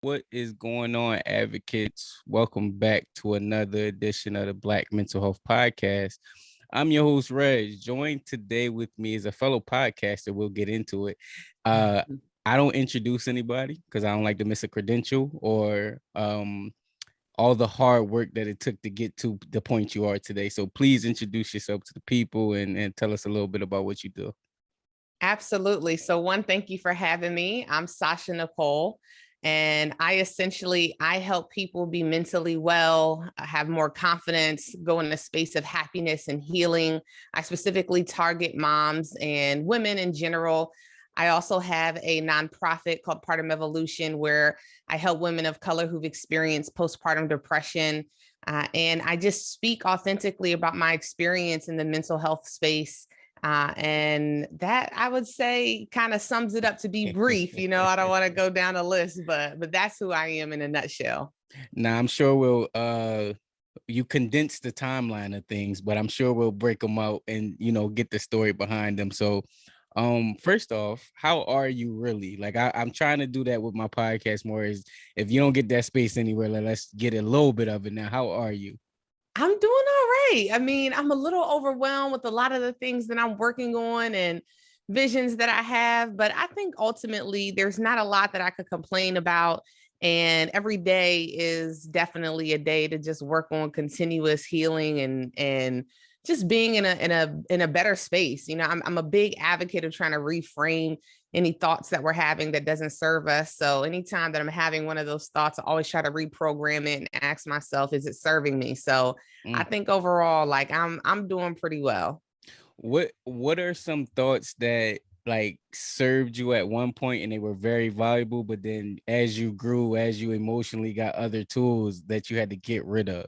What is going on, advocates? Welcome back to another edition of the Black Mental Health Podcast. I'm your host, Reg. Joined today with me is a fellow podcaster. We'll get into it. I don't introduce anybody because I don't like to miss a credential or all the hard work that it took to get to the point you are today. So please introduce yourself to the people and tell us a little bit about what you do. Absolutely. So thank you for having me. I'm Sasha Nicole, and I help people be mentally well, have more confidence, go in a space of happiness and healing. I specifically target moms and women in general. I also have a nonprofit called Postpartum Evolution, where I help women of color who've experienced postpartum depression. And I just speak authentically about my experience in the mental health space. And that, I would say, kind of sums it up to be brief. I don't want to go down a list, but that's who I am in a nutshell. Now, I'm sure you condense the timeline of things, but I'm sure we'll break them out and, get the story behind them. So, first off, how are you really? Like, I'm trying to do that with my podcast more, is if you don't get that space anywhere, let's get a little bit of it now. How are you? I'm doing all right. I mean, I'm a little overwhelmed with a lot of the things that I'm working on and visions that I have, but I think ultimately there's not a lot that I could complain about. And every day is definitely a day to just work on continuous healing and just being in a better space. I'm a big advocate of trying to reframe any thoughts that we're having that doesn't serve us. So anytime that I'm having one of those thoughts, I always try to reprogram it and ask myself, is it serving me? So I think overall, like I'm doing pretty well. What are some thoughts that like served you at one point and they were very valuable, but then as you grew, as you emotionally got other tools that you had to get rid of?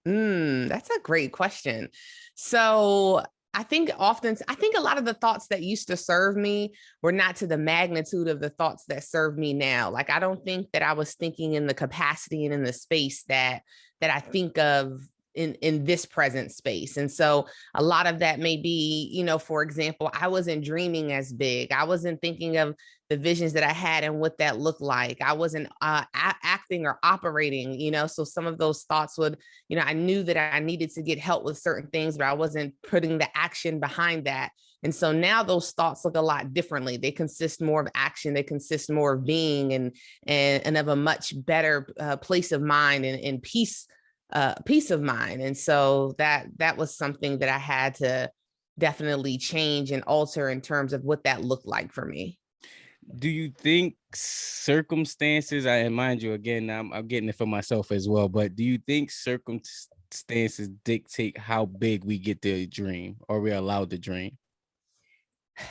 That's a great question. So I think a lot of the thoughts that used to serve me were not to the magnitude of the thoughts that serve me now. Like, I don't think that I was thinking in the capacity and in the space that I think of in this present space. And so a lot of that may be, for example, I wasn't dreaming as big. I wasn't thinking of the visions that I had and what that looked like. I wasn't acting or operating, so some of those thoughts would, I knew that I needed to get help with certain things, but I wasn't putting the action behind that. And so now those thoughts look a lot differently. They consist more of action. They consist more of being and of a much better place of mind and peace of mind. And so that was something that I had to definitely change and alter in terms of what that looked like for me. Do you think circumstances, and mind you, again, I'm getting it for myself as well, but do you think circumstances dictate how big we get to dream or we're allowed to dream? I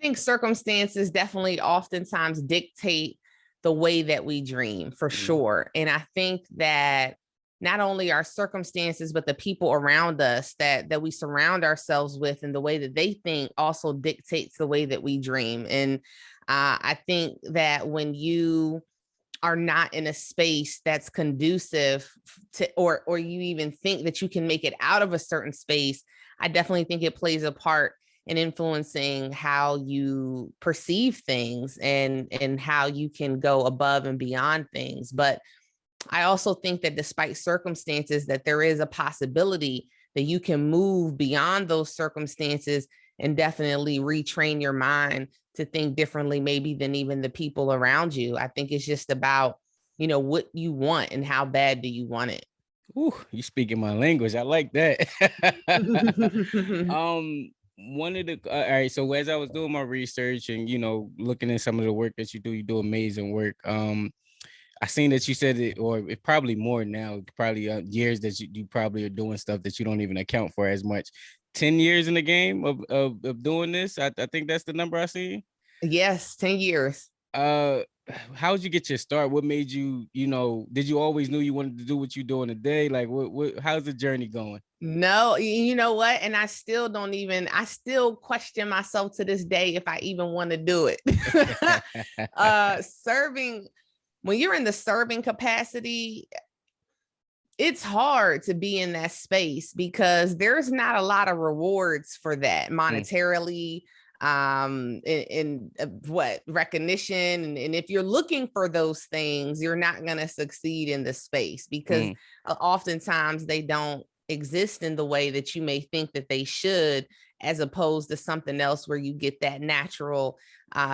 think circumstances definitely oftentimes dictate the way that we dream, for sure. And I think that not only our circumstances, but the people around us that we surround ourselves with and the way that they think also dictates the way that we dream. And I think that when you are not in a space that's conducive to, or you even think that you can make it out of a certain space, I definitely think it plays a part in influencing how you perceive things and how you can go above and beyond things. But I also think that despite circumstances, that there is a possibility that you can move beyond those circumstances and definitely retrain your mind to think differently, maybe than even the people around you. I think it's just about, what you want and how bad do you want it. Ooh, you speaking my language. I like that. One of the all right. So as I was doing my research and looking at some of the work that you do amazing work. I seen that you said it, or it probably more now, probably years that you probably are doing stuff that you don't even account for as much. 10 years in the game of doing this. I think that's the number I see. Yes, 10 years. How did you get your start? What made you, did you always knew you wanted to do what you're doing today? Like how's the journey going? No, you know what? And I still question myself to this day if I even want to do it. Serving, when you're in the serving capacity, it's hard to be in that space because there's not a lot of rewards for that monetarily. what recognition. And if you're looking for those things, you're not going to succeed in the space, because oftentimes they don't exist in the way that you may think that they should, as opposed to something else where you get that natural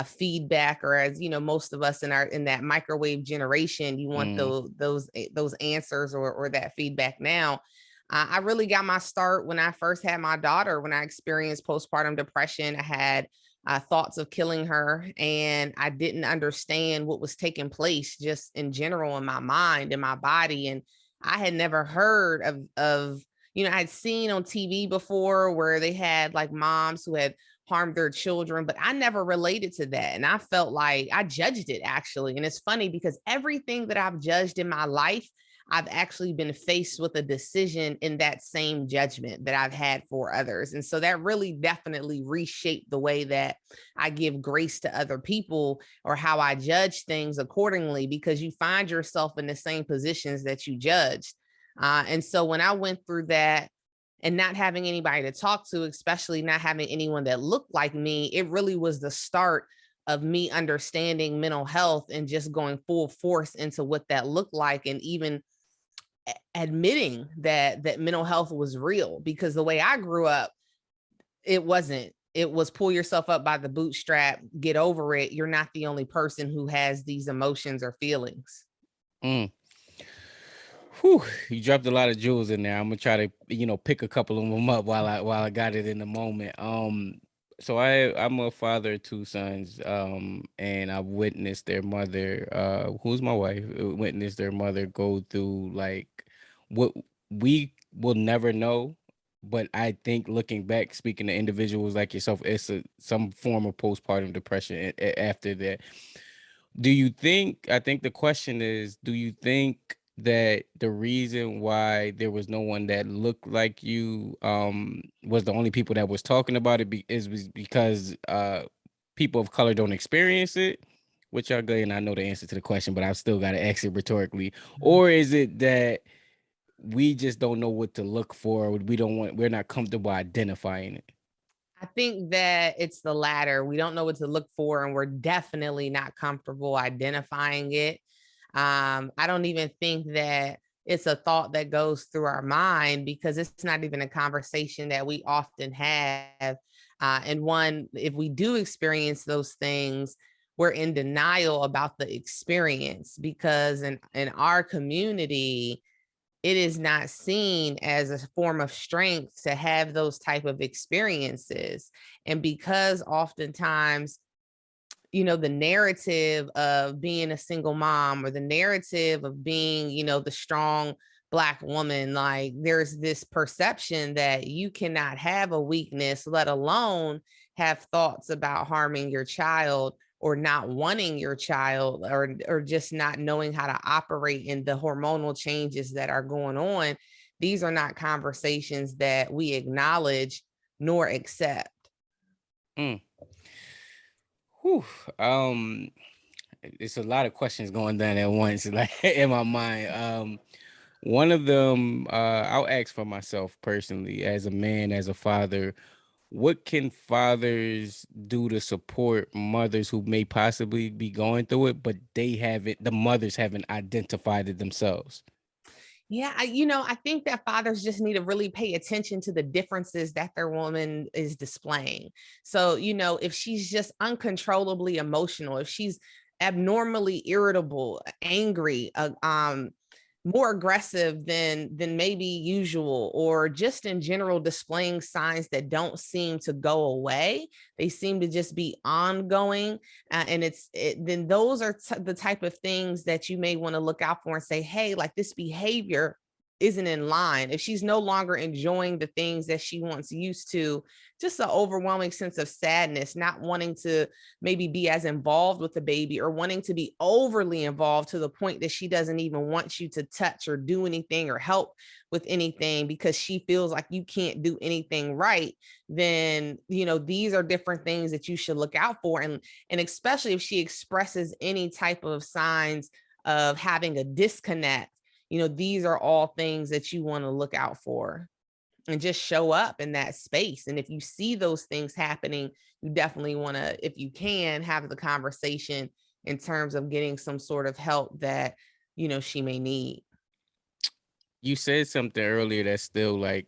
feedback. Or, as you know, most of us in that microwave generation, you want those answers or that feedback now. I really got my start when I first had my daughter. When I experienced postpartum depression, I had thoughts of killing her, and I didn't understand what was taking place just in general in my mind and my body. And I had never heard of I'd seen on TV before where they had like moms who had harmed their children, but I never related to that. And I felt like I judged it, actually. And it's funny because everything that I've judged in my life, I've actually been faced with a decision in that same judgment that I've had for others. And so that really definitely reshaped the way that I give grace to other people, or how I judge things accordingly, because you find yourself in the same positions that you judged. And so when I went through that, and not having anybody to talk to, especially not having anyone that looked like me, it really was the start of me understanding mental health and just going full force into what that looked like, and even admitting that mental health was real. Because the way I grew up, it wasn't. It was pull yourself up by the bootstrap, get over it. You're not the only person who has these emotions or feelings. Whew, you dropped a lot of jewels in there. I'm gonna try to, pick a couple of them up while I got it in the moment. So I'm a father of two sons, and I've witnessed their mother, who's my wife, witnessed their mother go through like what we will never know. But I think looking back, speaking to individuals like yourself, it's some form of postpartum depression after that. I think the question is, do you think that the reason why there was no one that looked like you was the only people that was talking about it was because people of color don't experience it? Which are good, and I know the answer to the question, but I've still got to ask it rhetorically. Or is it that we just don't know what to look for? We're not comfortable identifying it? I think that it's the latter. We don't know what to look for, and we're definitely not comfortable identifying it. I don't even think that it's a thought that goes through our mind, because it's not even a conversation that we often have. And one, if we do experience those things, we're in denial about the experience, because in our community, it is not seen as a form of strength to have those type of experiences. And because oftentimes, the narrative of being a single mom, or the narrative of being, the strong Black woman, like there's this perception that you cannot have a weakness, let alone have thoughts about harming your child, or not wanting your child, or just not knowing how to operate in the hormonal changes that are going on. These are not conversations that we acknowledge nor accept. Mm. Whew. It's a lot of questions going down at once, like in my mind. One of them, I'll ask for myself personally, as a man, as a father. What can fathers do to support mothers who may possibly be going through it, but the mothers haven't identified it themselves? Yeah, I think that fathers just need to really pay attention to the differences that their woman is displaying. So, if she's just uncontrollably emotional, if she's abnormally irritable, angry, more aggressive than maybe usual, or just in general displaying signs that don't seem to go away, they seem to just be ongoing. And then those are the type of things that you may want to look out for and say, hey, like this behavior isn't in line. If she's no longer enjoying the things that she once used to, just an overwhelming sense of sadness, not wanting to maybe be as involved with the baby, or wanting to be overly involved to the point that she doesn't even want you to touch or do anything or help with anything, because she feels like you can't do anything right, then these are different things that you should look out for. And especially if she expresses any type of signs of having a disconnect, these are all things that you want to look out for. and just show up in that space. And if you see those things happening, you definitely want to, if you can, have the conversation in terms of getting some sort of help that, she may need. You said something earlier that's still like,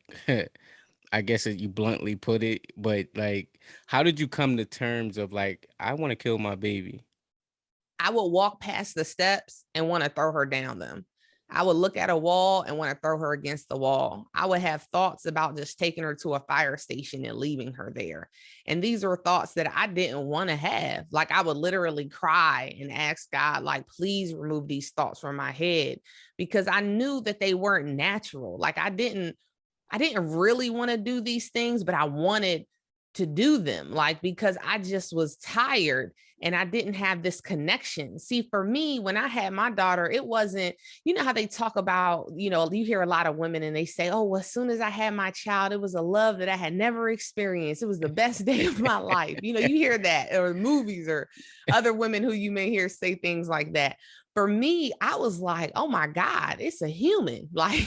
I guess you bluntly put it, but like, how did you come to terms of like, I want to kill my baby? I would walk past the steps and want to throw her down them. I would look at a wall and want to throw her against the wall. I would have thoughts about just taking her to a fire station and leaving her there. And these are thoughts that I didn't want to have. Like, I would literally cry and ask God, like, please remove these thoughts from my head, because I knew that they weren't natural. Like, I didn't really want to do these things, but I wanted to do them, like, because I just was tired and I didn't have this connection. See, for me, when I had my daughter, it wasn't, how they talk about, you hear a lot of women and they say, oh, well, as soon as I had my child, it was a love that I had never experienced. It was the best day of my life. You hear that, or movies, or other women who you may hear say things like that. For me, I was like, oh my God, it's a human. Like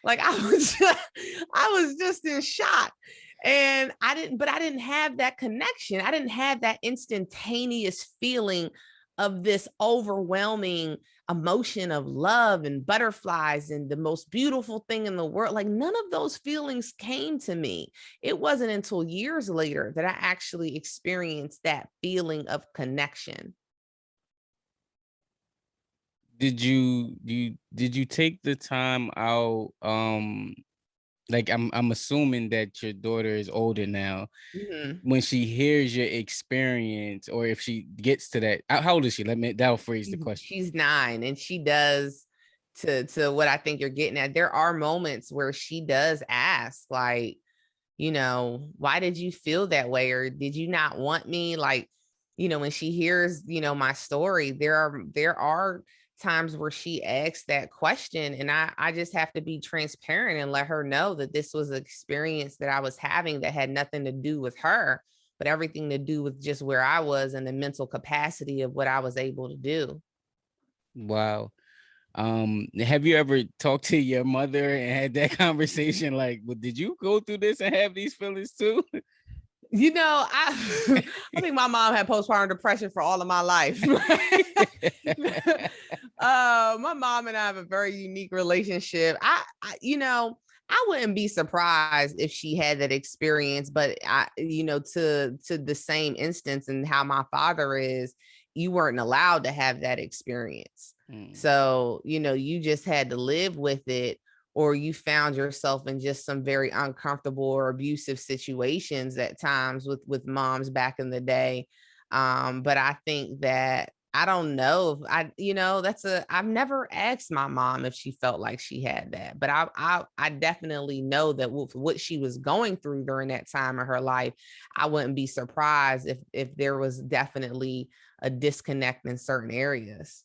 I was just in shock. And I didn't have that connection. I didn't have that instantaneous feeling of this overwhelming emotion of love and butterflies and the most beautiful thing in the world. Like, none of those feelings came to me. It wasn't until years later that I actually experienced that feeling of connection. Did you take the time out? Like, I'm assuming that your daughter is older now. Mm-hmm. When she hears your experience, or if she gets to that, how old is she? That'll phrase the question. She's 9, and she does, to what I think you're getting at. There are moments where she does ask, like, why did you feel that way? Or did you not want me? Like, when she hears, my story, there are times where she asks that question, and I just have to be transparent and let her know that this was an experience that I was having that had nothing to do with her, but everything to do with just where I was and the mental capacity of what I was able to do. Wow. Have you ever talked to your mother and had that conversation? Like, well, did you go through this and have these feelings too? I I think my mom had postpartum depression for all of my life. My mom and I have a very unique relationship. I wouldn't be surprised if she had that experience, but to the same instance and how my father is, you weren't allowed to have that experience. So, you just had to live with it, or you found yourself in just some very uncomfortable or abusive situations at times with moms back in the day. But I think that, I don't know if I've never asked my mom if she felt like she had that, but I definitely know that with what she was going through during that time of her life, I wouldn't be surprised if there was definitely a disconnect in certain areas.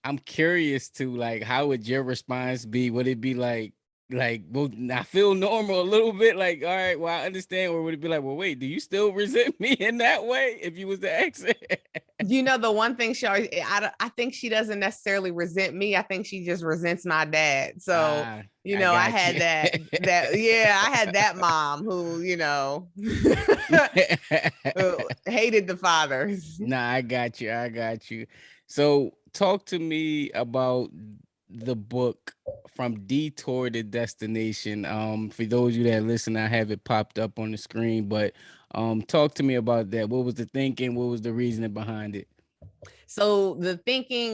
I'm curious to, like, how would your response be? Would it be like, well, I feel normal a little bit, like, all right, well, I understand, or would it be like, well, wait, do you still resent me in that way if you was the exit? The one thing she always, I think she doesn't necessarily resent me. I think she just resents my dad. So, I I got had you. yeah, I had that mom who, hated the fathers. Nah, I got you. So talk to me about the book From Detour to Destination. For those of you that listen, I have it popped up on the screen, but talk to me about that. What was the thinking? What was the reasoning behind it? So the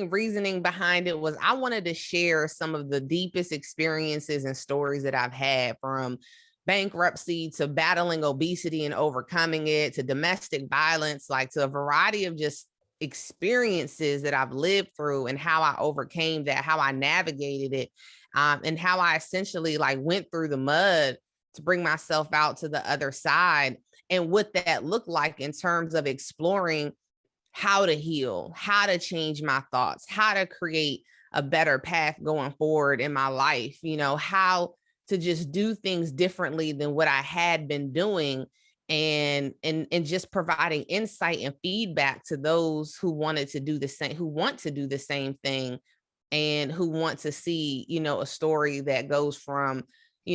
reasoning behind it was, I wanted to share some of the deepest experiences and stories that I've had, from bankruptcy to battling obesity and overcoming it, to domestic violence, like, to a variety of just experiences that I've lived through, and how I overcame that, how I navigated it, and how I essentially, like, went through the mud to bring myself out to the other side, and what that looked like in terms of exploring how to heal, how to change my thoughts, how to create a better path going forward in my life, how to just do things differently than what I had been doing, and just providing insight and feedback to those who wanted to do the same, who want to do the same thing, and who want to see, a story that goes from,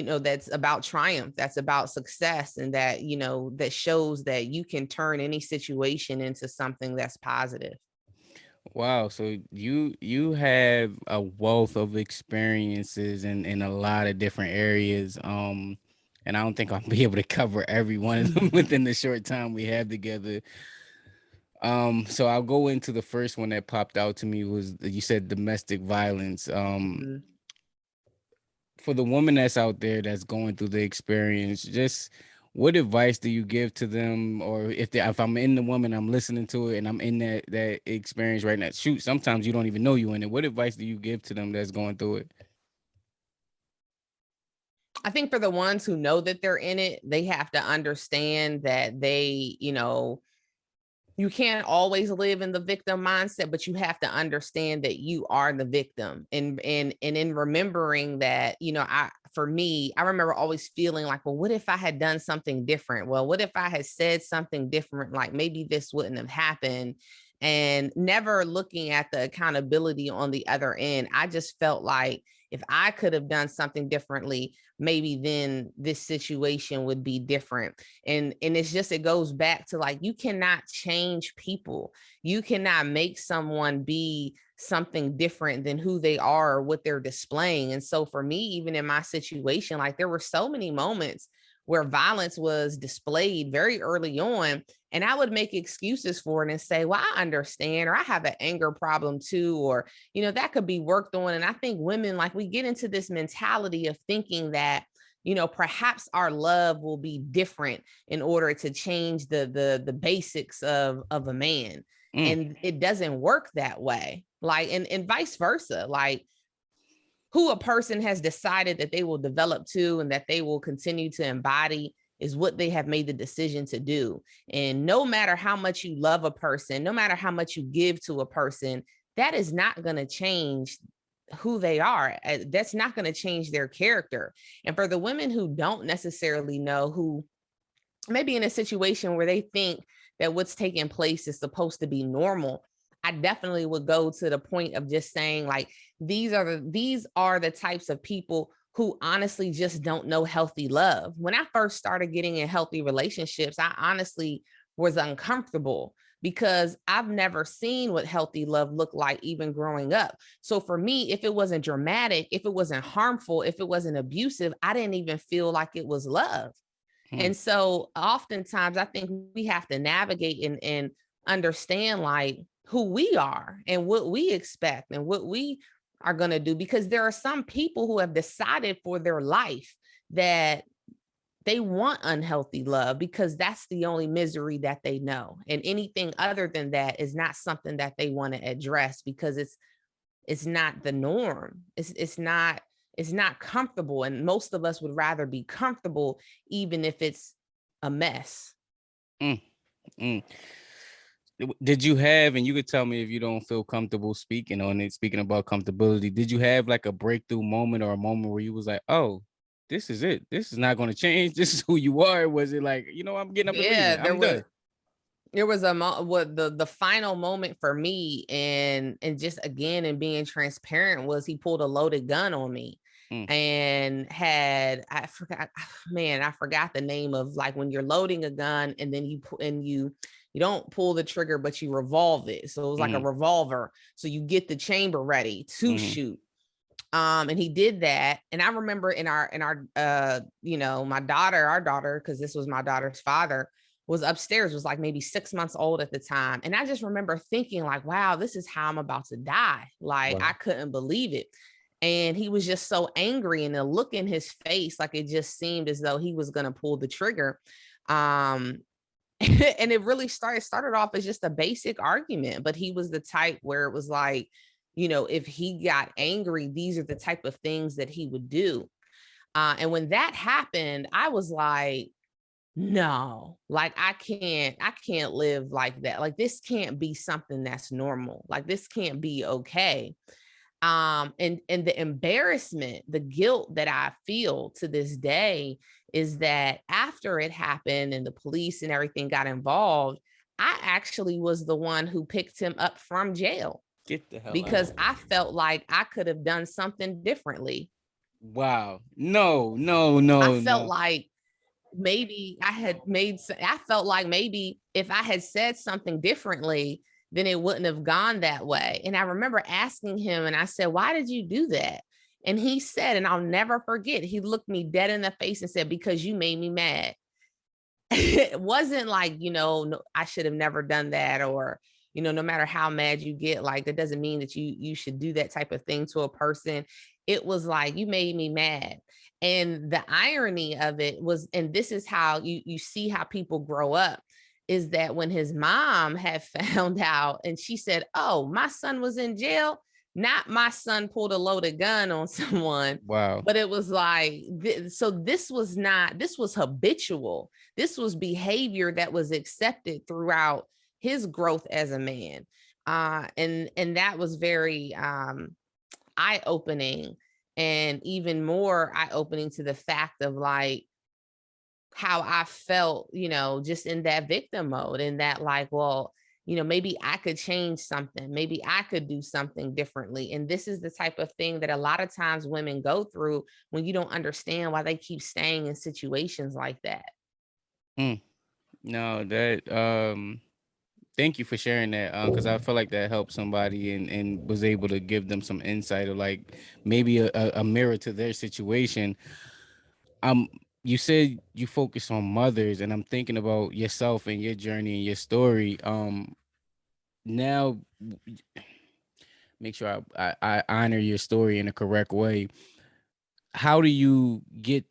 that's about triumph, that's about success, and that, that shows that you can turn any situation into something that's positive. Wow, so you have a wealth of experiences in a lot of different areas. And I don't think I'll be able to cover every one of them within the short time we have together. So I'll go into the first one that popped out to me was you said domestic violence. Mhm. For the woman that's out there that's going through the experience, just what advice do you give to them? Or if I'm in the woman, I'm listening to it and I'm in that experience right now. Shoot, sometimes you don't even know you in it. What advice do you give to them that's going through it? I think for the ones who know that they're in it, they have to understand that you can't always live in the victim mindset, but you have to understand that you are the victim. And in remembering that, for me, I remember always feeling like, well, what if I had done something different? Well, what if I had said something different? Like maybe this wouldn't have happened. And never looking at the accountability on the other end. I just felt like if I could have done something differently, maybe then this situation would be different. And it's just, it goes back to like, you cannot change people. You cannot make someone be something different than who they are or what they're displaying. And so for me, even in my situation, like there were so many moments where violence was displayed very early on, and I would make excuses for it and say, well, I understand, or I have an anger problem too, or that could be worked on. And I think women, like, we get into this mentality of thinking that perhaps our love will be different in order to change the basics of a man. Mm, And it doesn't work that way. Like, and vice versa. Like, who a person has decided that they will develop to and that they will continue to embody is what they have made the decision to do. And no matter how much you love a person, no matter how much you give to a person, that is not going to change who they are. That's not going to change their character. And for the women who don't necessarily know, who maybe in a situation where they think that what's taking place is supposed to be normal, I definitely would go to the point of just saying, like, these are the types of people who honestly just don't know healthy love. When I first started getting in healthy relationships, I honestly was uncomfortable because I've never seen what healthy love looked like even growing up. So for me, if it wasn't dramatic, if it wasn't harmful, if it wasn't abusive, I didn't even feel like it was love. mm, And so oftentimes I think we have to navigate and understand like who we are and what we expect and what we are going to do, because there are some people who have decided for their life that they want unhealthy love because that's the only misery that they know. And anything other than that is not something that they want to address because it's not the norm. It's not comfortable. And most of us would rather be comfortable, even if it's a mess. mm, mm. Did you have, and you could tell me if you don't feel comfortable speaking on it, speaking about comfortability, did you have like a breakthrough moment or a moment where you was like, oh, this is it. This is not going to change. This is who you are. Was it like, I'm getting up and Yeah, leaving. there I'm was done. there was what the final moment for me, and just again and being transparent, was he pulled a loaded gun on me. Mm, And I forgot, man, I forgot the name of, like, when you're loading a gun and then you don't pull the trigger but you revolve it, so it was like a mm, revolver, so you get the chamber ready to mm, shoot. And he did that. And I remember in our my daughter, our daughter, because this was my daughter's father, was upstairs, was like maybe 6 months old at the time. And I just remember thinking like, wow, this is how I'm about to die. Like, I wow. couldn't believe it. And he was just so angry, and the look in his face, like it just seemed as though he was going to pull the trigger. Um, and it really started off as just a basic argument, but he was the type where it was like, if he got angry, these are the type of things that he would do. And when that happened, I was like, no, like I can't live like that. Like, this can't be something that's normal. Like, this can't be okay. And the embarrassment, the guilt that I feel to this day is that after it happened and the police and everything got involved, I actually was the one who picked him up from jail Get the hell out of because here. I felt like I could have done something differently. Wow. No, I felt no. like maybe I felt like maybe if I had said something differently, then it wouldn't have gone that way. And I remember asking him and I said, "Why did you do that?" And he said, and I'll never forget, he looked me dead in the face and said, "Because you made me mad." It wasn't like, no, I should have never done that, or, no matter how mad you get, like that doesn't mean that you should do that type of thing to a person. It was like, you made me mad. And the irony of it was, and this is how you see how people grow up, is that when his mom had found out and she said, "Oh, my son was in jail," not my son pulled a loaded gun on someone, Wow. but it was like, so this was habitual. This was behavior that was accepted throughout his growth as a man. And that was very eye-opening, and even more eye-opening to the fact of like how I felt, just in that victim mode, and that like, well, maybe I could change something. Maybe I could do something differently. And this is the type of thing that a lot of times women go through when you don't understand why they keep staying in situations like that. Mm. No, that thank you for sharing that. Because I feel like that helped somebody and was able to give them some insight, or like maybe a mirror to their situation. Um, you said you focus on mothers, and I'm thinking about yourself and your journey and your story. Now make sure I honor your story in the correct way. How do you get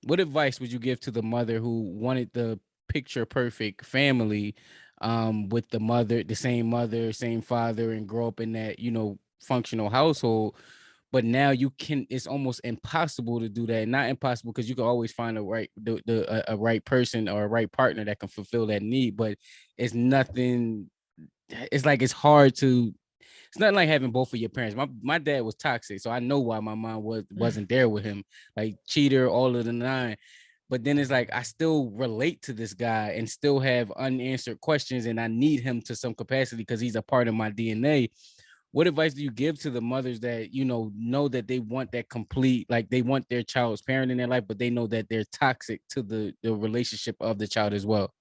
what advice would you give to the mother who wanted the picture perfect family, with the same mother, same father, and grow up in that, functional household? But now it's almost impossible to do that. Not impossible, because you can always find a right person or a right partner that can fulfill that need, but it's nothing. It's like it's hard to it's nothing like having both of your parents. My dad was toxic, so I know why my mom wasn't there with him, like cheater, all of the nine. But then it's like I still relate to this guy and still have unanswered questions, and I need him to some capacity because he's a part of my DNA. What advice do you give to the mothers that know that they want that complete, like they want their child's parent in their life, but they know that they're toxic to the relationship of the child as well?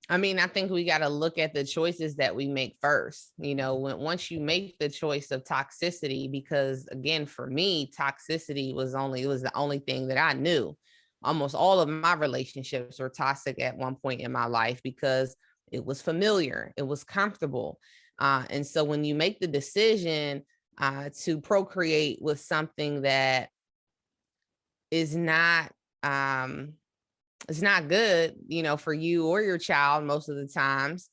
I mean, I think we got to look at the choices that we make first. Once you make the choice of toxicity, because again, for me, toxicity was the only thing that I knew. Almost all of my relationships were toxic at one point in my life because it was familiar, it was comfortable. And so when you make the decision to procreate with something that is not it's not good, for you or your child most of the times.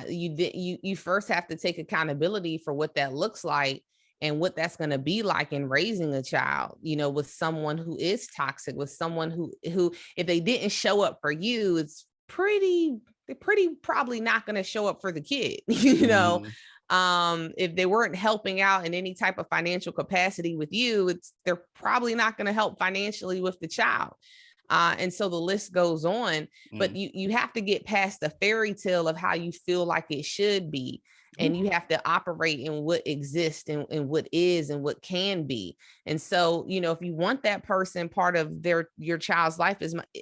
You first have to take accountability for what that looks like and what that's going to be like in raising a child, with someone who is toxic, with someone who if they didn't show up for you, they're pretty probably not going to show up for the kid. Mhm. If they weren't helping out in any type of financial capacity with you, they're probably not going to help financially with the child. And so the list goes on, but Mm. you have to get past the fairy tale of how you feel like it should be. And you have to operate in what exists and what is and what can be. And so, if you want that person part of your child's life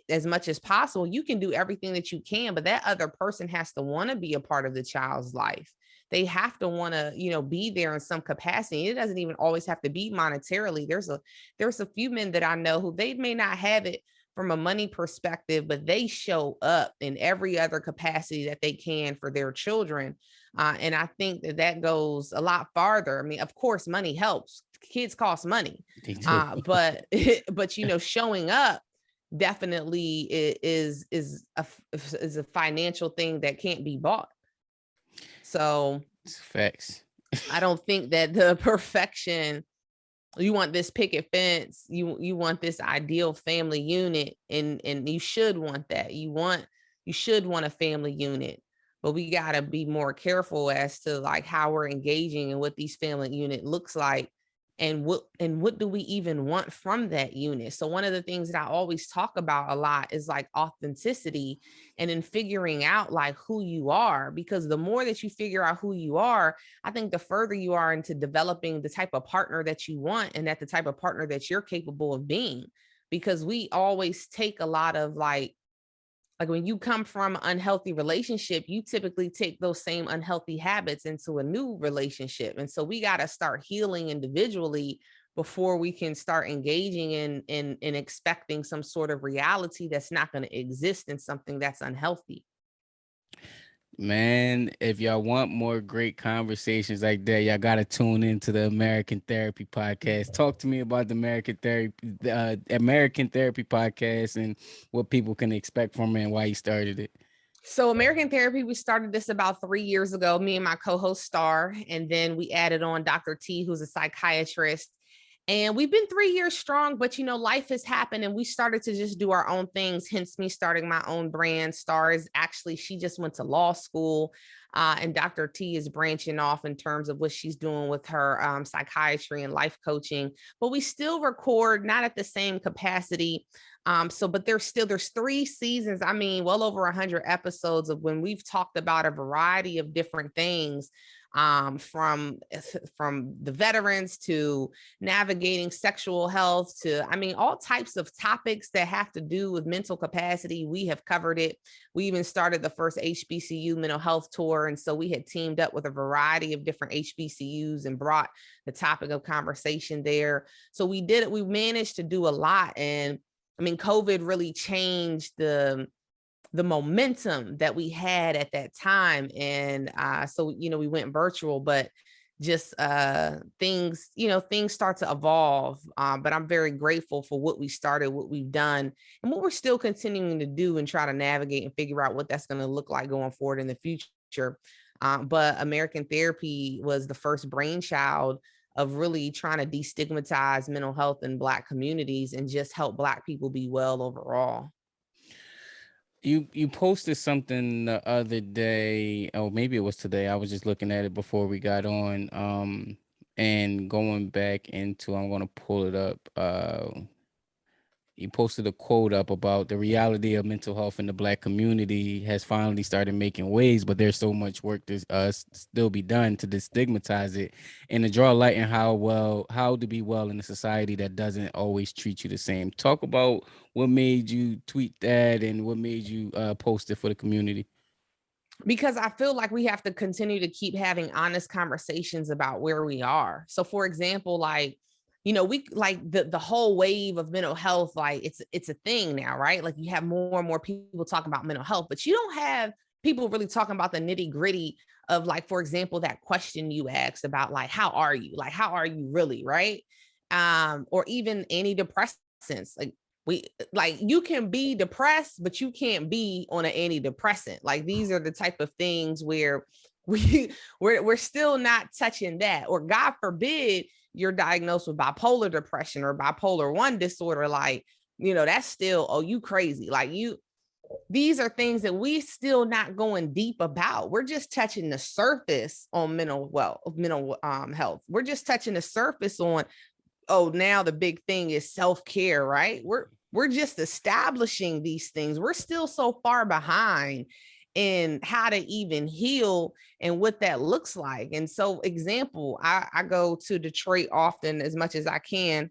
as much as possible, you can do everything that you can, but that other person has to want to be a part of the child's life. They have to want to, be there in some capacity. It doesn't even always have to be monetarily. There's a few men that I know who they may not have it from a money perspective, but they show up in every other capacity that they can for their children. And I think that goes a lot farther. I mean, of course, money helps. Kids cost money, They do. but but showing up definitely is a financial thing that can't be bought. So It's facts. I don't think that the perfection, you want this picket fence, you want this ideal family unit, and you should want that. You should want a family unit, but we got to be more careful as to like how we're engaging and what these family unit looks like, and what do we even want from that unit. So one of the things that I always talk about a lot is like authenticity, and in figuring out like who you are, because the more that you figure out who you are, I think the further you are into developing the type of partner that you want, and that the type of partner that you're capable of being. Because we always take a lot of like when you come from an unhealthy relationship, you typically take those same unhealthy habits into a new relationship. And so we got to start healing individually before we can start engaging in expecting some sort of reality that's not going to exist in something that's unhealthy. Man, if y'all want more great conversations like that, y'all gotta tune into the American Therapy Podcast. Talk to me about the American Therapy Podcast, and what people can expect from it and why you started it. So American Therapy, we started this about 3 years ago, me and my co-host Star, and then we added on Dr. T, who's a psychiatrist. And we've been 3 years strong, but life has happened and we started to just do our own things. Hence me starting my own brand. Stars, actually, she just went to law school. And Dr. T is branching off in terms of what she's doing with her psychiatry and life coaching. But we still record, not at the same capacity. But there's 3 seasons. I mean, well over 100 episodes of when we've talked about a variety of different things, from the veterans to navigating sexual health to, I mean, all types of topics that have to do with mental capacity. We have covered it. We even started the first HBCU mental health tour. And so we had teamed up with a variety of different HBCUs and brought the topic of conversation there. So we did it. We managed to do a lot. And I mean, COVID really changed the momentum that we had at that time. And so, we went virtual, but just things start to evolve. But I'm very grateful for what we started, what we've done, and what we're still continuing to do and try to navigate and figure out what that's going to look like going forward in the future. But American Therapy was the first brainchild of really trying to destigmatize mental health in Black communities and just help Black people be well overall. You posted something the other day, or maybe it was today. I was just looking at it before we got on, and going back into, I'm gonna pull it up. You posted a quote up about the reality of mental health in the Black community has finally started making waves, but there's so much work to still be done to destigmatize it and to draw light on how to be well in a society that doesn't always treat you the same. Talk about what made you tweet that and what made you post it for the community. Because I feel like we have to continue to keep having honest conversations about where we are. So for example, we like the whole wave of mental health, like it's a thing now, right? Like you have more and more people talking about mental health, but you don't have people really talking about the nitty gritty of, like, for example, that question you asked about, like, how are you? Like, how are you really, right? Or even antidepressants. You can be depressed, but you can't be on an antidepressant. Like, these are the type of things where we're still not touching that. Or God forbid you're diagnosed with bipolar depression or bipolar 1 disorder. Like, that's still, oh, you crazy. Like, these are things that we still not going deep about. We're just touching the surface on mental health. We're just touching the surface on, oh, now the big thing is self-care, right? We're just establishing these things. We're still so far behind in how to even heal and what that looks like. And so, example, I go to Detroit often, as much as I can,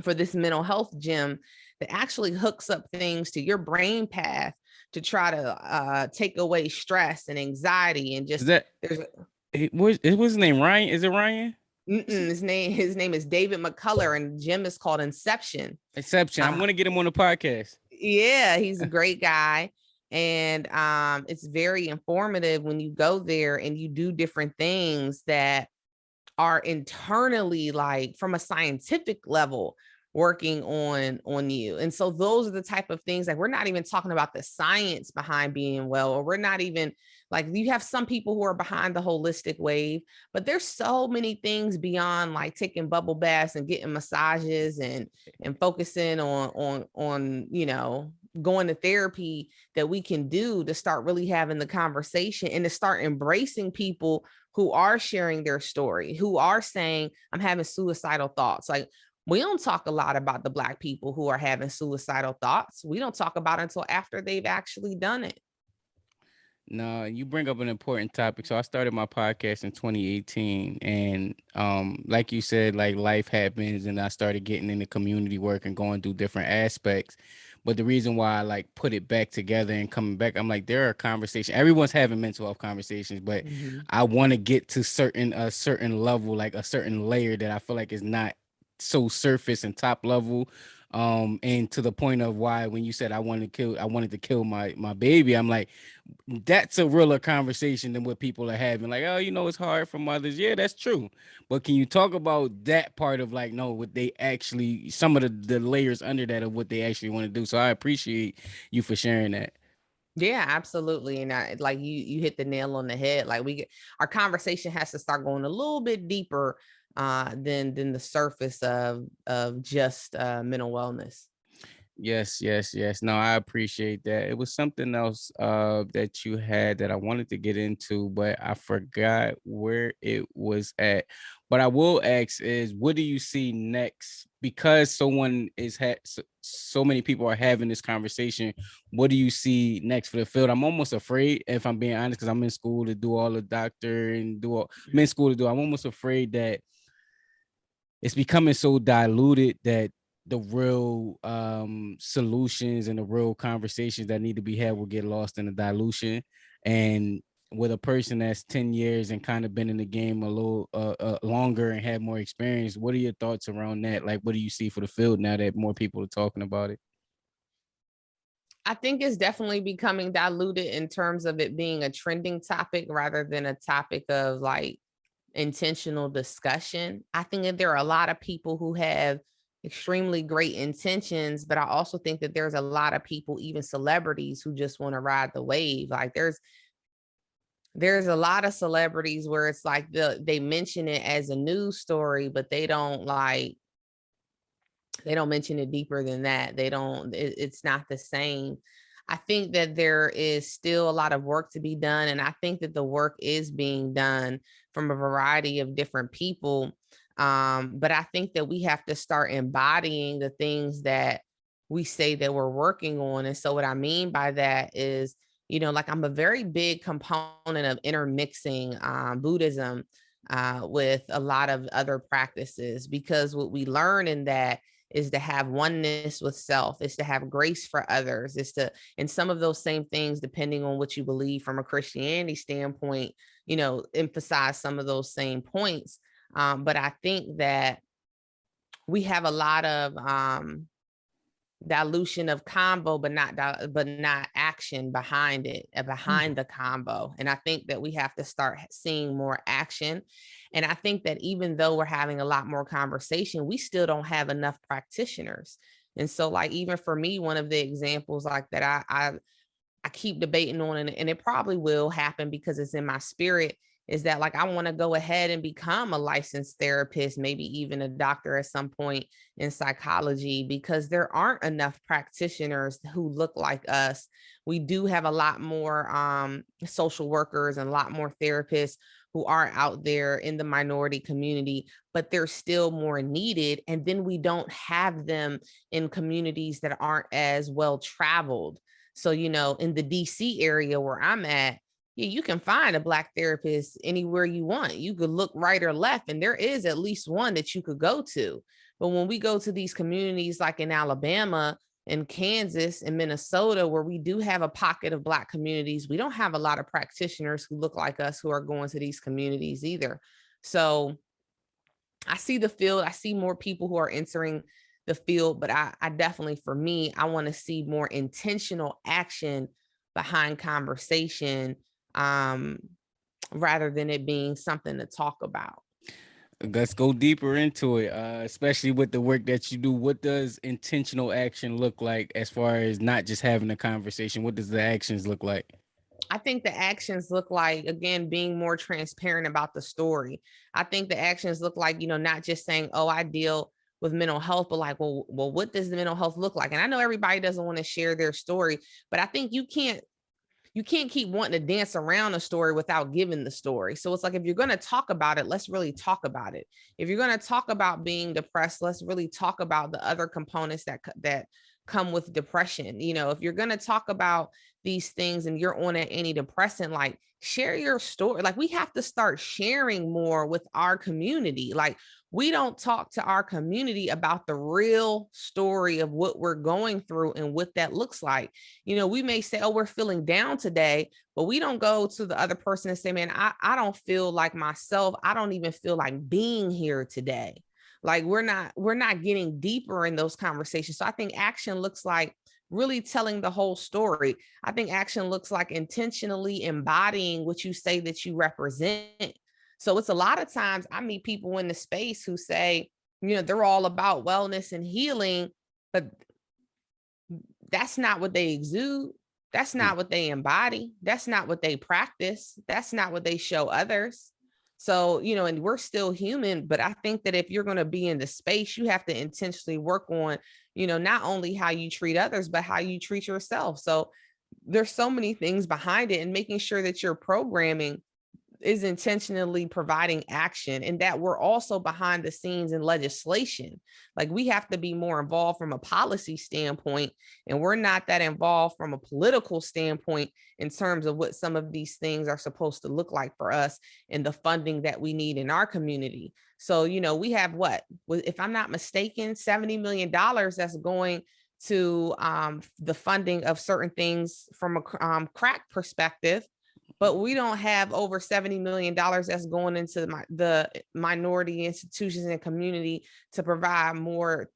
for this mental health gym that actually hooks up things to your brain path to try to take away stress and anxiety. And Is just, that there's what's his name? Ryan? Is it Ryan? his name is David McCullough, and the gym is called Inception. Exception. I'm gonna get him on the podcast. Yeah, he's a great guy. And it's very informative when you go there and you do different things that are internally, like, from a scientific level, working on you. And so those are the type of things, like, we're not even talking about the science behind being well, or we're not even, like, you have some people who are behind the holistic wave, but there's so many things beyond, like, taking bubble baths and getting massages and focusing on going to therapy that we can do to start really having the conversation and to start embracing people who are sharing their story, who are saying, I'm having suicidal thoughts. Like, we don't talk a lot about the Black people who are having suicidal thoughts. We don't talk about it until after they've actually done it. No, you bring up an important topic. So I started my podcast in 2018, and like you said, like life happens, and I started getting into community work and going through different aspects. But the reason why I like put it back together and coming back, I'm like, there are conversations. Everyone's having mental health conversations, but I want to get to a certain level, like a certain layer that I feel like is not so surface and top level. And to the point of why when you said I wanted to kill my baby, I'm like, that's a realer conversation than what people are having. Like, oh, it's hard for mothers. Yeah, that's true. But can you talk about that part of like, no, what they actually, some of the layers under that of what they actually want to do. So I appreciate you for sharing that. Yeah, absolutely. And like you hit the nail on the head. Like our conversation has to start going a little bit deeper than the surface of just mental wellness. Yes, yes, yes. No, I appreciate that. It was something else that you had that I wanted to get into, but I forgot where it was at. But I will ask is what do you see next? Because someone is so many people are having this conversation. What do you see next for the field? I'm almost afraid, if I'm being honest, because I'm in school to do all the doctor and I'm in school to do. I'm almost afraid that it's becoming so diluted that the real solutions and the real conversations that need to be had will get lost in the dilution. And with a person that's 10 years and kind of been in the game a little longer and had more experience, what are your thoughts around that? Like, what do you see for the field now that more people are talking about it? I think it's definitely becoming diluted in terms of it being a trending topic rather than a topic of like intentional discussion. I think that there are a lot of people who have extremely great intentions, but I also think that there's a lot of people, even celebrities, who just want to ride the wave. Like there's a lot of celebrities where it's like they mention it as a news story, but they don't mention it deeper than that. It's not the same. I think that there is still a lot of work to be done. And I think that the work is being done from a variety of different people. But I think that we have to start embodying the things that we say that we're working on. And so what I mean by that is, like I'm a very big component of intermixing Buddhism with a lot of other practices, because what we learn in that is to have oneness with self, is to have grace for others, is to, and some of those same things, depending on what you believe from a Christianity standpoint, emphasize some of those same points. But I think that we have a lot of dilution of combo, but not action behind it, behind the combo. And I think that we have to start seeing more action. And I think that even though we're having a lot more conversation, we still don't have enough practitioners. And so, like, even for me, one of the examples like that I keep debating on, and it probably will happen because it's in my spirit, is that like I want to go ahead and become a licensed therapist, maybe even a doctor at some point in psychology, because there aren't enough practitioners who look like us. We do have a lot more social workers and a lot more therapists who are out there in the minority community, but they're still more needed. And then we don't have them in communities that aren't as well traveled. So, in the DC area where I'm at, yeah, you can find a Black therapist anywhere you want. You could look right or left, and there is at least one that you could go to. But when we go to these communities like in Alabama and Kansas and Minnesota, where we do have a pocket of Black communities, we don't have a lot of practitioners who look like us who are going to these communities either. So I see the field. I see more people who are entering the field, but I definitely, for me, I want to see more intentional action behind conversation, um, rather than it being something to talk about. Let's go deeper into it, especially with the work that you do. What does intentional action look like as far as not just having a conversation? What does the actions look like? I think the actions look like, again, being more transparent about the story. I think the actions look like, not just saying, oh, I deal with mental health, but like, well, what does the mental health look like? And I know everybody doesn't want to share their story, but I think you you can't keep wanting to dance around a story without giving the story. So it's like, if you're going to talk about it, let's really talk about it. If you're going to talk about being depressed, let's really talk about the other components that come with depression. If you're going to talk about these things and you're on an antidepressant, like, share your story. Like, we have to start sharing more with our community. Like, we don't talk to our community about the real story of what we're going through and what that looks like. We may say, oh, we're feeling down today, but we don't go to the other person and say, man, I don't feel like myself. I don't even feel like being here today. Like, we're not getting deeper in those conversations. So I think action looks like really telling the whole story. I think action looks like intentionally embodying what you say that you represent. So it's a lot of times I meet people in the space who say, they're all about wellness and healing, but that's not what they exude. That's not what they embody. That's not what they practice. That's not what they show others. So, and we're still human, but I think that if you're going to be in the space, you have to intentionally work on, not only how you treat others, but how you treat yourself. So there's so many things behind it, and making sure that your programming is intentionally providing action, and that we're also behind the scenes in legislation. Like, we have to be more involved from a policy standpoint, and we're not that involved from a political standpoint in terms of what some of these things are supposed to look like for us and the funding that we need in our community. So, we have if I'm not mistaken, $70 million that's going to the funding of certain things from a crack perspective, but we don't have over $70 million that's going into the minority institutions and community to provide more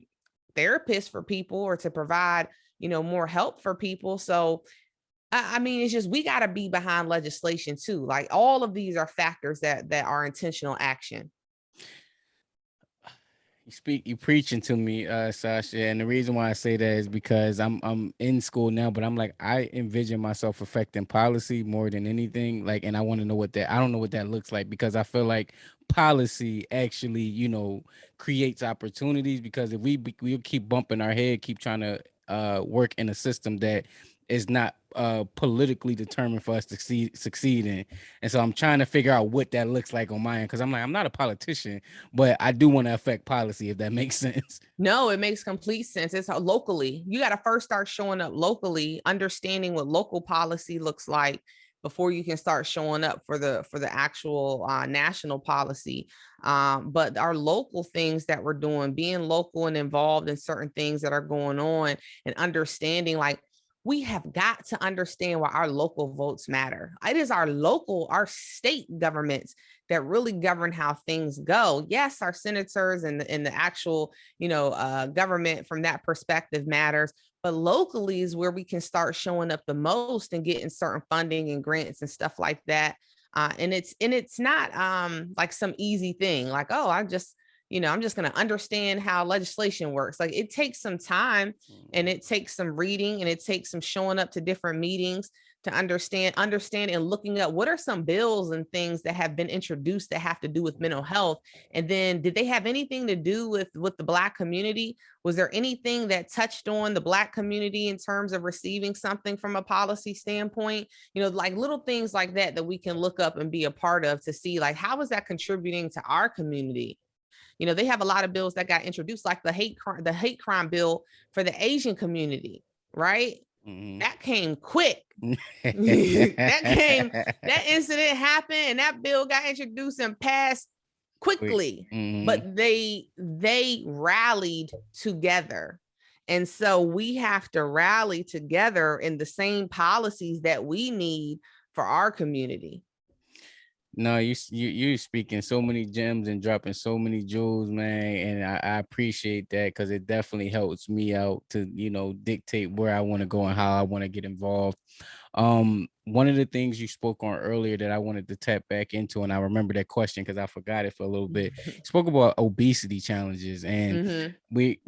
therapists for people, or to provide, more help for people. So, I mean, it's just, we got to be behind legislation too. Like, all of these are factors that are intentional action. You preaching to me, Sasha, and the reason why I say that is because I'm in school now, but I'm like, I envision myself affecting policy more than anything. Like, and I want to know I don't know what that looks like, because I feel like policy actually, creates opportunities, because if we keep bumping our head, keep trying to work in a system that is not politically determined for us to succeed in. And so I'm trying to figure out what that looks like on my end, because I'm like, I'm not a politician, but I do want to affect policy, if that makes sense. No, it makes complete sense. It's locally. You got to first start showing up locally, understanding what local policy looks like before you can start showing up for the actual national policy. But our local things that we're doing, being local and involved in certain things that are going on, and understanding, like, we have got to understand why our local votes matter. It is our state governments that really govern how things go. Yes, our senators and the actual, government from that perspective matters, but locally is where we can start showing up the most and getting certain funding and grants and stuff like that. And it's not like some easy thing, like, oh, I'm just going to understand how legislation works. Like, it takes some time, and it takes some reading, and it takes some showing up to different meetings to understand and looking up what are some bills and things that have been introduced that have to do with mental health. And then, did they have anything to do with the Black community? Was there anything that touched on the Black community in terms of receiving something from a policy standpoint? Like, little things like that we can look up and be a part of, to see, like, how is that contributing to our community? They have a lot of bills that got introduced, like the hate crime bill for the Asian community, right? Mm-hmm. That came quick. That incident happened, and that bill got introduced and passed quickly. Mm-hmm. But they rallied together. And so we have to rally together in the same policies that we need for our community. No, you speaking so many gems and dropping so many jewels, man, and I appreciate that, because it definitely helps me out to dictate where I want to go and how I want to get involved. One of the things you spoke on earlier that I wanted to tap back into, and I remember that question because I forgot it for a little bit. You spoke about obesity challenges, and we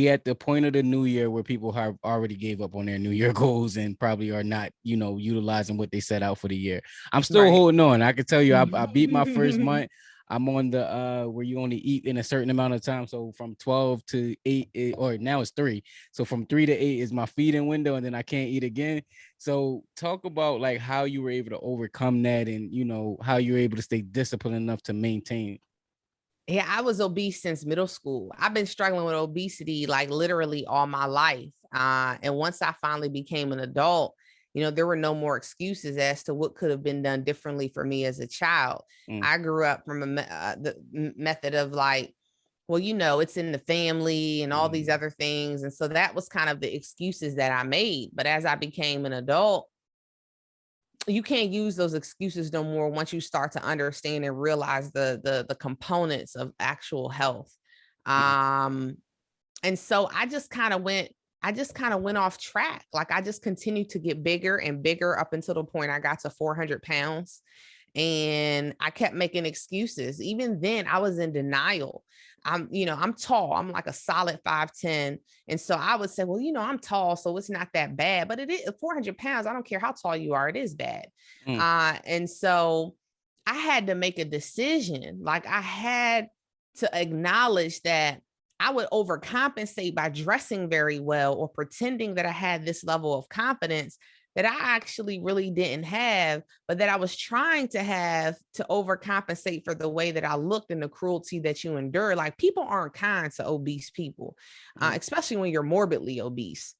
at the point of the new year where people have already gave up on their new year goals and probably are not utilizing what they set out for the year. I'm still holding on. I can tell you, I beat my first month. I'm on the where you only eat in a certain amount of time. So from 12 to 8, or now it's 3. So from 3 to 8 is my feeding window, and then I can't eat again. So talk about like how you were able to overcome that, and how you were able to stay disciplined enough to maintain. Yeah, I was obese since middle school. I've been struggling with obesity like literally all my life. And once I finally became an adult, there were no more excuses as to what could have been done differently for me as a child. Mm, I grew up from the method of like, well, it's in the family and all these mm, other things. And so that was kind of the excuses that I made. But as I became an adult, you can't use those excuses no more once you start to understand and realize the components of actual health. mm, And so I just kind of went off track. Like I just continued to get bigger and bigger up until the point I got to 400 pounds. And I kept making excuses. Even then, I was in denial. I'm tall. I'm like a solid 5'10". And so I would say, well, I'm tall, so it's not that bad. But it is 400 pounds. I don't care how tall you are, it is bad. mm, And so I had to make a decision. Like I had to acknowledge that I would overcompensate by dressing very well or pretending that I had this level of confidence that I actually really didn't have, but that I was trying to have to overcompensate for the way that I looked and the cruelty that you endure. Like people aren't kind to obese people, mm. especially when you're morbidly obese.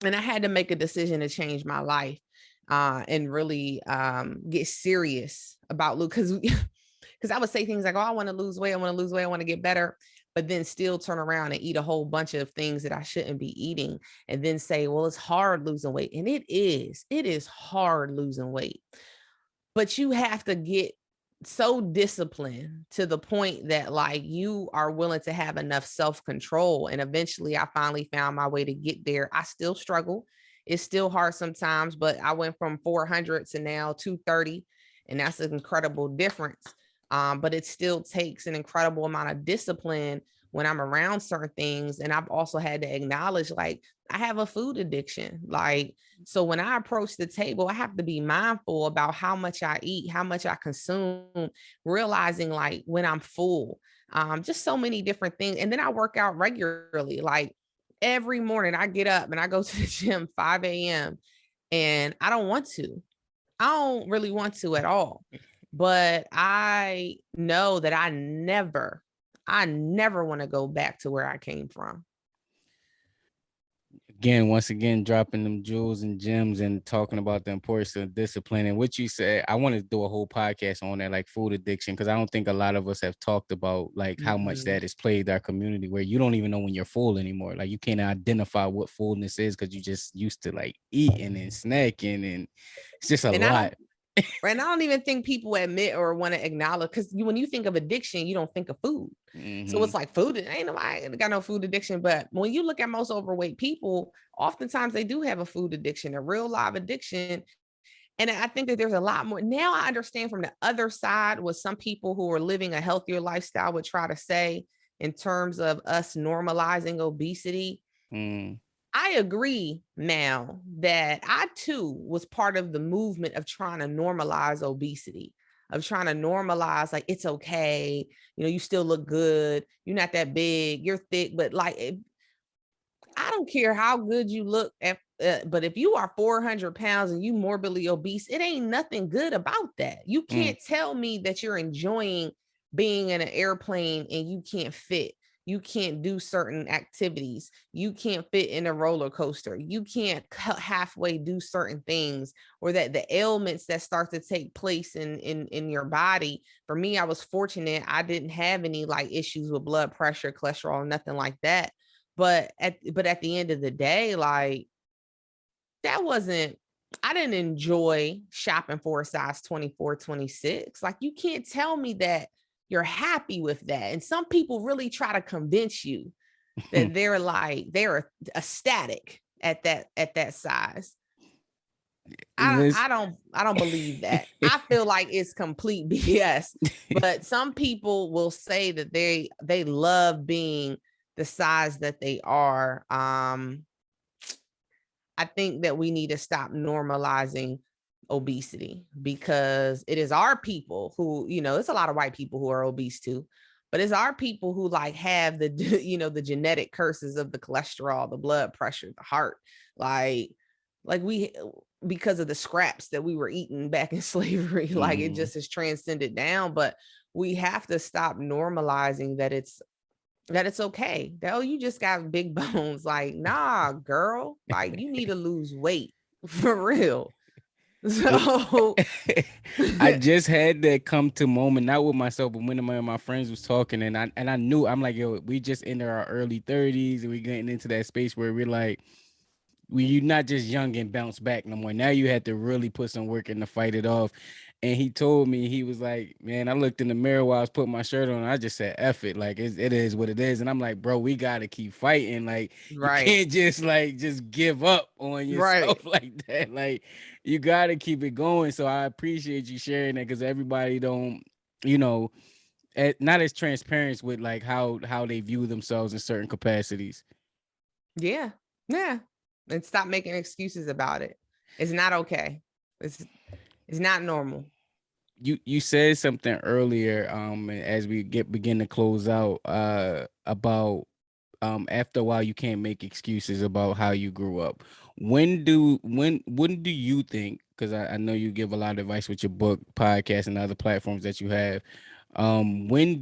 And I had to make a decision to change my life and really get serious about because because I would say things like, oh, I want to lose weight, I want to lose weight, I want to get better, but then still turn around and eat a whole bunch of things that I shouldn't be eating, and then say, well, it's hard losing weight. And it is hard losing weight, but you have to get so disciplined to the point that like you are willing to have enough self-control. And eventually I finally found my way to get there. I still struggle. It's still hard sometimes, but I went from 400 to now 230, and that's an incredible difference. But it still takes an incredible amount of discipline when I'm around certain things. And I've also had to acknowledge like I have a food addiction. Like, so when I approach the table, I have to be mindful about how much I eat, how much I consume, realizing like when I'm full, just so many different things. And then I work out regularly. Like every morning I get up and I go to the gym 5 a.m. and I don't want to. I don't really want to at all. But I know that I never want to go back to where I came from. Again, once again, dropping them jewels and gems and talking about the importance of discipline. And what you said, I want to do a whole podcast on that, like food addiction, because I don't think a lot of us have talked about like how much Mm-mm. that has plagued our community, where you don't even know when you're full anymore. Like you can't identify what fullness is because you just used to like eating and snacking, and it's just a And I lot. don't And I don't even think people admit or want to acknowledge, because when you think of addiction, you don't think of food. So Mm-hmm. it's like food, ain't nobody got no food addiction. But when you look at most overweight people, oftentimes they do have a food addiction, a real live addiction. And I think that there's a lot more. Now I understand from the other side what some people who are living a healthier lifestyle would try to say in terms of us normalizing obesity. Mm. I agree now that I too was part of the movement of trying to normalize obesity, of trying to normalize like it's okay, you still look good, you're not that big, you're thick, but like I don't care how good you look at, but if you are 400 pounds and you morbidly obese, it ain't nothing good about that. You Mm. can't tell me that you're enjoying being in an airplane and you can't fit. You can't do certain activities. You can't fit in a roller coaster. You can't halfway do certain things, or that the ailments that start to take place in your body. For me, I was fortunate. I didn't have any like issues with blood pressure, cholesterol, nothing like that. But at the end of the day, like that wasn't I didn't enjoy shopping for a size 24, 26. Like you can't tell me that you're happy with that. And some people really try to convince you that they're ecstatic at that size. This I don't believe that. I feel like it's complete BS. But some people will say that they love being the size that they are. I think that we need to stop normalizing obesity, because it is our people who, it's a lot of white people who are obese too, but it's our people who like have the, the genetic curses of the cholesterol, the blood pressure, the heart, like we, because of the scraps that we were eating back in slavery, like it just has transcended down. But we have to stop normalizing that it's okay. That, oh, you just got big bones. Like, nah, girl, like you need to lose weight for real. So I just had that come to moment, not with myself, but when my friends was talking, and I knew, I'm like, yo, we just in our early 30s, and we getting into that space where we're like, you're not just young and bounce back no more. Now you had to really put some work in to fight it off. And he told me, he was like, man, I looked in the mirror while I was putting my shirt on. I just said, F it. Like, it is what it is. And I'm like, bro, we got to keep fighting. Like, you right, can't just just give up on right. yourself like that. Like, you got to keep it going. So I appreciate you sharing that, because everybody don't, not as transparent with like how they view themselves in certain capacities. Yeah. Yeah. And stop making excuses about it. It's not okay. It's not normal. You said something earlier, as we begin to close out, about after a while you can't make excuses about how you grew up. When do you think, because I know you give a lot of advice with your book, podcast, and other platforms that you have, when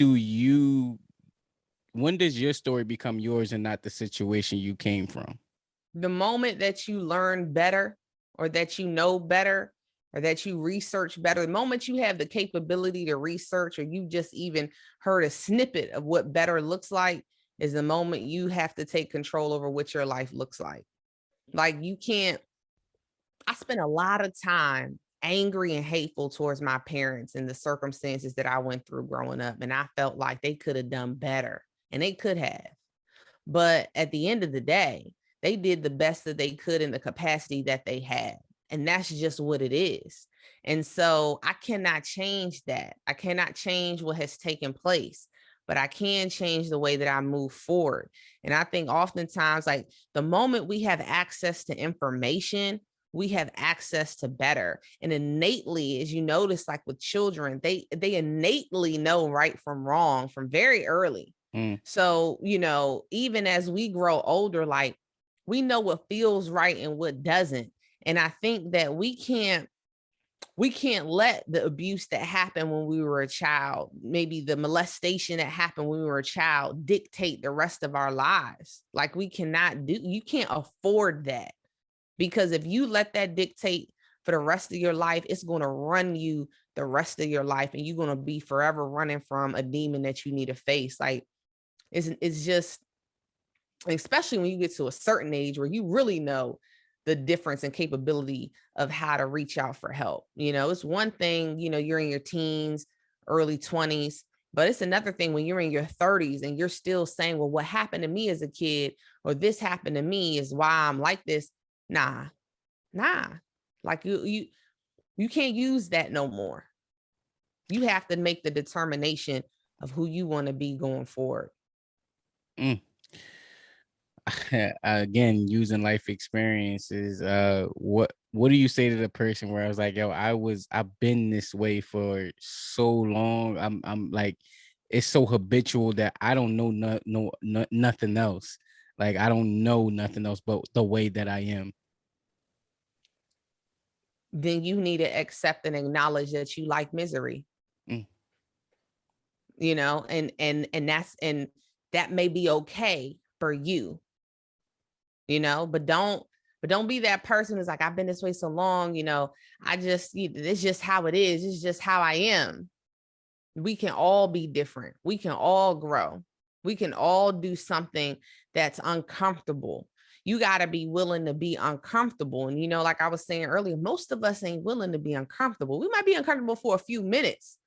does your story become yours and not the situation you came from? The moment that you learn better, or that you know better, or that you research better, the moment you have the capability to research, or you just even heard a snippet of what better looks like, is the moment you have to take control over what your life looks like. Like, you can't, I spent a lot of time angry and hateful towards my parents and the circumstances that I went through growing up. And I felt like they could have done better, and they could have. But at the end of the day, they did the best that they could in the capacity that they had. And that's just what it is. And so I cannot change that. I cannot change what has taken place, but I can change the way that I move forward. And I think oftentimes, like, the moment we have access to information, we have access to better. And innately, as you notice, like with children, they innately know right from wrong from very early. So, even as we grow older, like, we know what feels right and what doesn't. And I think that we can't let the abuse that happened when we were a child, maybe the molestation that happened when we were a child, dictate the rest of our lives. Like, you can't afford that, because if you let that dictate for the rest of your life, it's going to run you the rest of your life, and you're going to be forever running from a demon that you need to face. Like, it's just, especially when you get to a certain age where you really know the difference and capability of how to reach out for help. It's one thing, you're in your teens, early 20s, but it's another thing when you're in your 30s and you're still saying, well, what happened to me as a kid, or this happened to me is why I'm like this. Nah. Like, you can't use that no more. You have to make the determination of who you want to be going forward. Again, using life experiences, what do you say to the person where I was like, yo, I've been this way for so long, I'm like, it's so habitual that I don't know nothing else. Like, I don't know nothing else but the way that I am. Then you need to accept and acknowledge that you like misery. Mm. And that may be okay for you, but don't be that person who's like, I've been this way so long, it's just how it is. It's just how I am. We can all be different. We can all grow. We can all do something that's uncomfortable. You got to be willing to be uncomfortable. And, like I was saying earlier, most of us ain't willing to be uncomfortable. We might be uncomfortable for a few minutes,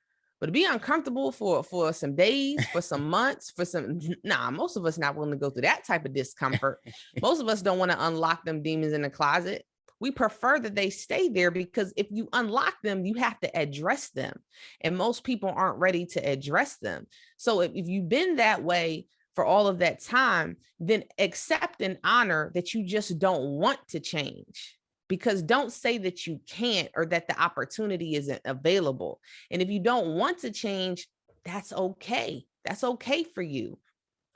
but to be uncomfortable for some days, for some months, most of us not willing to go through that type of discomfort. Most of us don't want to unlock them demons in the closet. We prefer that they stay there, because if you unlock them, you have to address them. And most people aren't ready to address them. So if you've been that way for all of that time, then accept and honor that you just don't want to change. because don't say that you can't or that the opportunity isn't available. And if you don't want to change, that's okay. That's okay for you.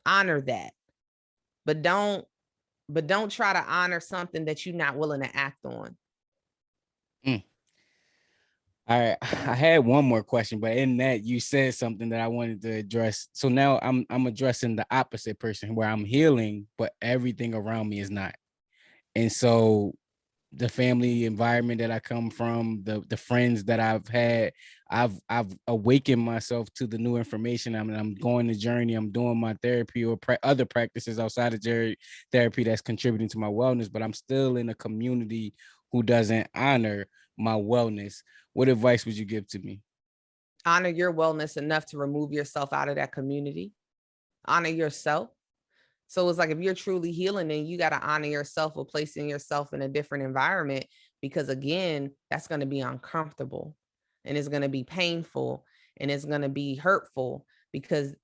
Honor that. But don't try to honor something that you're not willing to act on. All right, I had one more question, but in that you said something that I wanted to address. So now I'm addressing the opposite person where I'm healing, but everything around me is not. And so the family environment that I come from, the friends that I've had, I've awakened myself to the new information. I'm going the journey. I'm doing my therapy or other practices outside of therapy that's contributing to my wellness, but I'm still in a community who doesn't honor my wellness. What advice would you give to me? Honor your wellness enough to remove yourself out of that community. Honor yourself. So it's like, if you're truly healing, then you got to honor yourself with placing yourself in a different environment, because again, that's going to be uncomfortable and it's going to be painful and it's going to be hurtful, because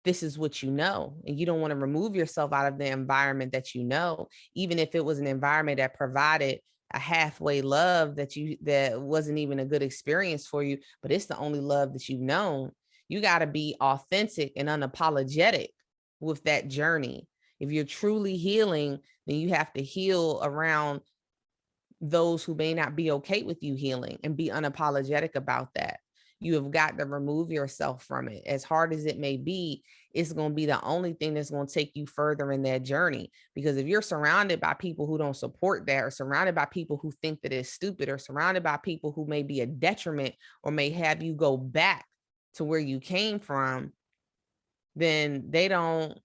this is what you know, and you don't want to remove yourself out of the environment that you know, even if it was an environment that provided a halfway love that wasn't even a good experience for you, but it's the only love that you've known. You got to be authentic and unapologetic with that journey. If you're truly healing, then you have to heal around those who may not be okay with you healing and be unapologetic about that. You have got to remove yourself from it. As hard as it may be, it's going to be the only thing that's going to take you further in that journey. Because if you're surrounded by people who don't support that, or surrounded by people who think that it's stupid, or surrounded by people who may be a detriment or may have you go back to where you came from, then they don't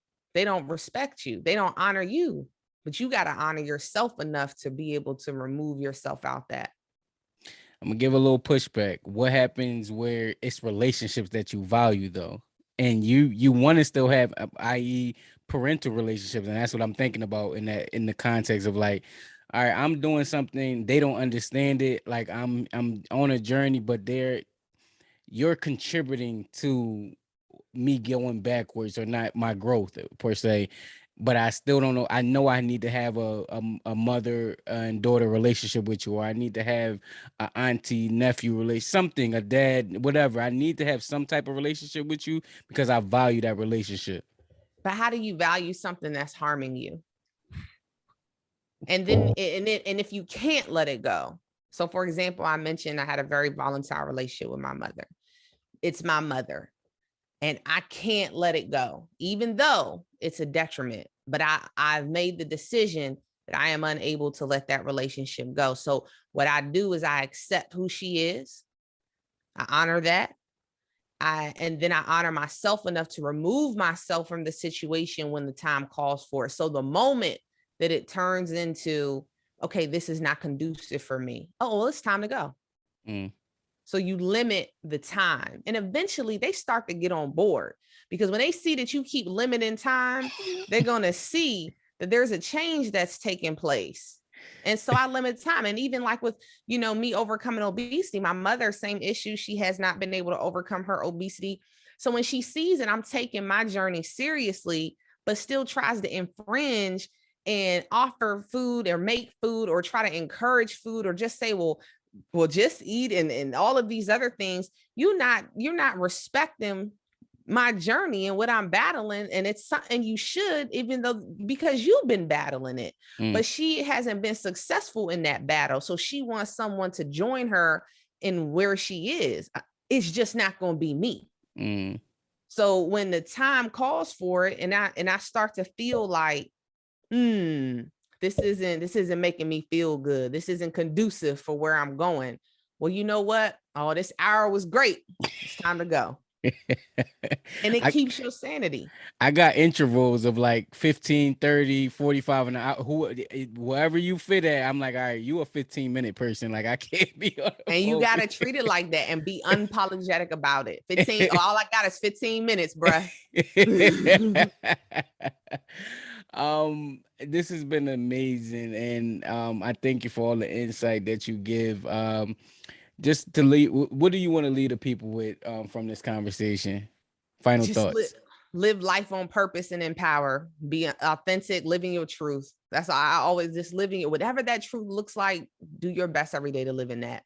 respect you. They don't honor you. But you got to honor yourself enough to be able to remove yourself out that. I'm gonna give a little pushback. What happens where it's relationships that you value though, and you want to still have, i.e., parental relationships, and that's what I'm thinking about in the context of like, all right, I'm doing something, they don't understand it. Like I'm on a journey, but you're contributing to me going backwards or not my growth per se, but I still don't know. I know I need to have a mother and daughter relationship with you, or I need to have an auntie nephew relation, something, a dad, whatever. I need to have some type of relationship with you because I value that relationship. But how do you value something that's harming you? And then and if you can't let it go. So for example, I mentioned I had a very volatile relationship with my mother. It's my mother. And I can't let it go, even though it's a detriment. But I've made the decision that I am unable to let that relationship go. So what I do is I accept who she is. I honor that. And then I honor myself enough to remove myself from the situation when the time calls for it. So the moment that it turns into, okay, this is not conducive for me. Oh, well, it's time to go. Mm. So you limit the time, and eventually they start to get on board, because when they see that you keep limiting time, they're going to see that there's a change that's taking place. And so I limit time. And even like with, me overcoming obesity, my mother, same issue. She has not been able to overcome her obesity. So when she sees that I'm taking my journey seriously, but still tries to infringe and offer food or make food or try to encourage food or just say, well, just eat and all of these other things, you're not respecting my journey and what I'm battling. And it's something you should, even though, because you've been battling it, but she hasn't been successful in that battle. So she wants someone to join her in where she is. It's just not going to be me. So when the time calls for it, and I start to feel like, this isn't making me feel good. This isn't conducive for where I'm going. Well, you know what? Oh, this hour was great. It's time to go. And it keeps your sanity. I got intervals of like 15, 30, 45 an hour. Wherever you fit at, I'm like, all right, you a 15-minute person. Like I can't be on the and you got to treat it like that and be unapologetic about it. 15, all I got is 15 minutes, bruh. This has been amazing, and I thank you for all the insight that you give. Just to lead, what do you want to lead the people with from this conversation? Final Just thoughts. live life on purpose and empower. Be authentic, living your truth. That's why I always just living it. Whatever that truth looks like, do your best every day to live in that.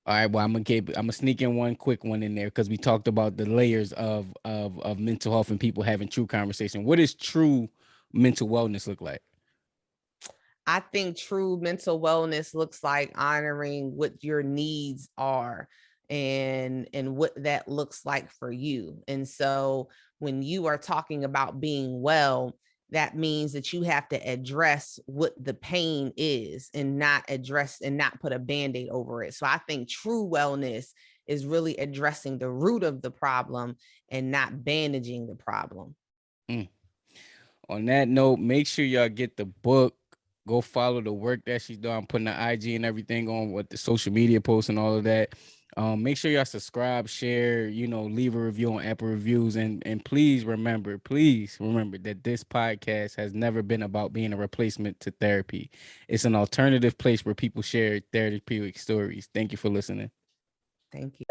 All right, well, I'm gonna sneak in one quick one in there because we talked about the layers of mental health and people having true conversation. What does true mental wellness look like? I think true mental wellness looks like honoring what your needs are and what that looks like for you. And so when you are talking about being well, that means that you have to address what the pain is and not put a band-aid over it. So I think true wellness is really addressing the root of the problem and not bandaging the problem. Mm. On that note, make sure y'all get the book. Go follow the work that she's doing. I'm putting the IG and everything on with the social media posts and all of that. Make sure y'all subscribe, share, leave a review on Apple Reviews. And please remember that this podcast has never been about being a replacement to therapy. It's an alternative place where people share therapeutic stories. Thank you for listening. Thank you.